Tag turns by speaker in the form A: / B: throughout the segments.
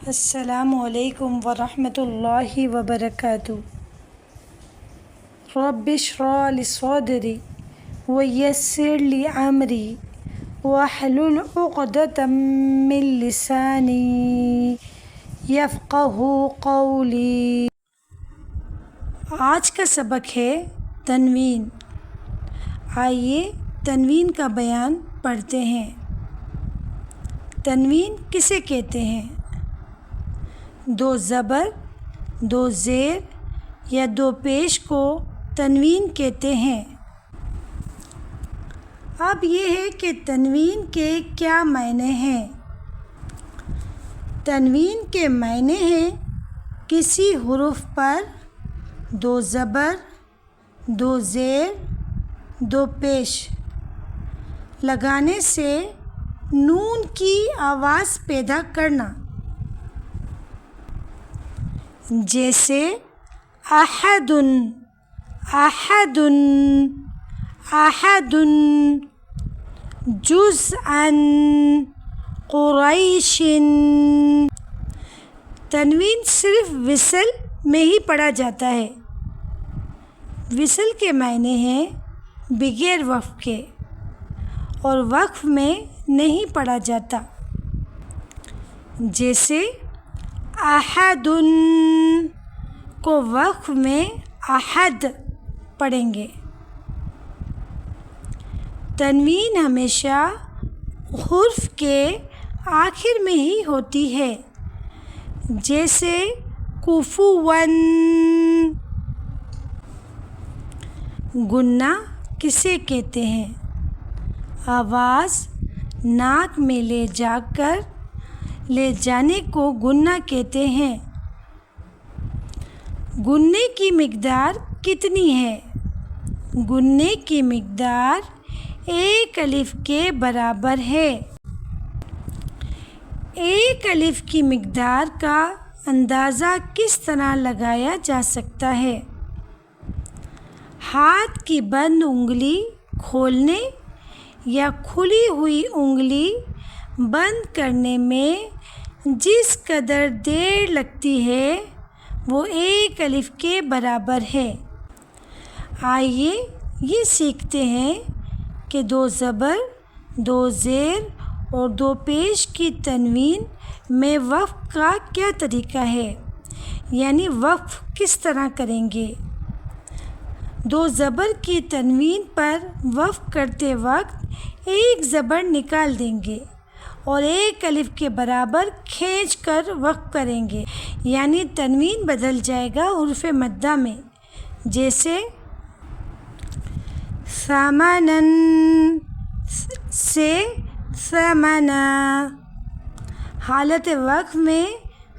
A: السلام علیکم ورحمۃ اللہ وبرکاتہ۔ رب اشرح لی صدری ویسر لی امری واحلل عقدۃ من لسانی یفقہوا قولی۔ آج کا سبق ہے تنوین۔ آئیے تنوین کا بیان پڑھتے ہیں۔ تنوین کسے کہتے ہیں؟ دو زبر، دو زیر یا دو پیش کو تنوین کہتے ہیں۔ اب یہ ہے کہ تنوین کے کیا معنی ہیں۔ تنوین کے معنی ہیں کسی حرف پر دو زبر، دو زیر، دو پیش لگانے سے نون کی آواز پیدا کرنا، جیسے احد، احد، احد، جزءاً، قریش۔ تنوین صرف وصل میں ہی پڑھا جاتا ہے۔ وصل کے معنی ہیں بغیر وقف کے، اور وقف میں نہیں پڑھا جاتا، جیسے احد کو وقف میں احد پڑھیں گے۔ تنوین ہمیشہ حرف کے آخر میں ہی ہوتی ہے، جیسے کفواً۔ گنہ کسے کہتے ہیں؟ آواز ناک میں لے جانے کو گنہ کہتے ہیں۔ گننے کی مقدار کتنی ہے؟ گننے کی مقدار ایک الف کے برابر ہے۔ ایک الف کی مقدار کا اندازہ کس طرح لگایا جا سکتا ہے؟ ہاتھ کی بند انگلی کھولنے یا کھلی ہوئی انگلی بند کرنے میں جس قدر دیر لگتی ہے وہ ایک الف کے برابر ہے۔ آئیے یہ سیکھتے ہیں کہ دو زبر، دو زیر اور دو پیش کی تنوین میں وقف کا کیا طریقہ ہے، یعنی وقف کس طرح کریں گے۔ دو زبر کی تنوین پر وقف کرتے وقت ایک زبر نکال دیں گے اور ایک الف کے برابر کھینچ کر وقف کریں گے، یعنی تنوین بدل جائے گا حرف مدہ میں، جیسے ثمناً سے ثمنا۔ حالت وقف میں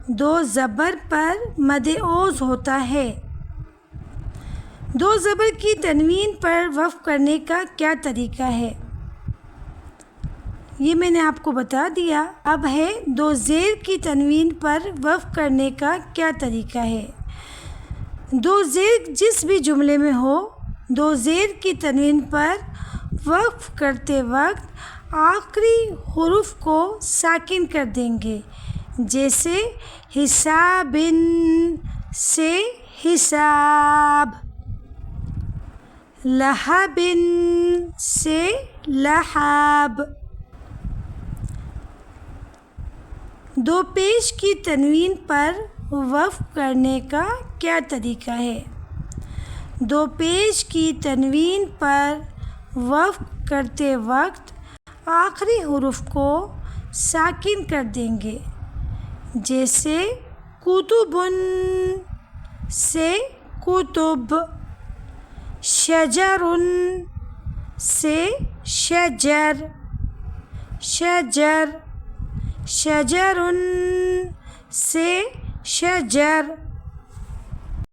A: دو زبر پر مد عوض ہوتا ہے۔ دو زبر کی تنوین پر وقف کرنے کا کیا طریقہ ہے، یہ میں نے آپ کو بتا دیا۔ اب ہے دو زیر کی تنوین پر وقف کرنے کا کیا طریقہ ہے۔ دو زیر جس بھی جملے میں ہو، دو زیر کی تنوین پر وقف کرتے وقت آخری حرف کو ساکن کر دیں گے، جیسے حساب سے حساب، لہب سے لہب۔ دو پیش کی تنوین پر وقف کرنے کا کیا طریقہ ہے۔ دو پیش کی تنوین پر وقف کرتے وقت آخری حرف کو ساکن کر دیں گے، جیسے کتب سے کتب، شجر سے شجر، شجر، شجر سے شجر۔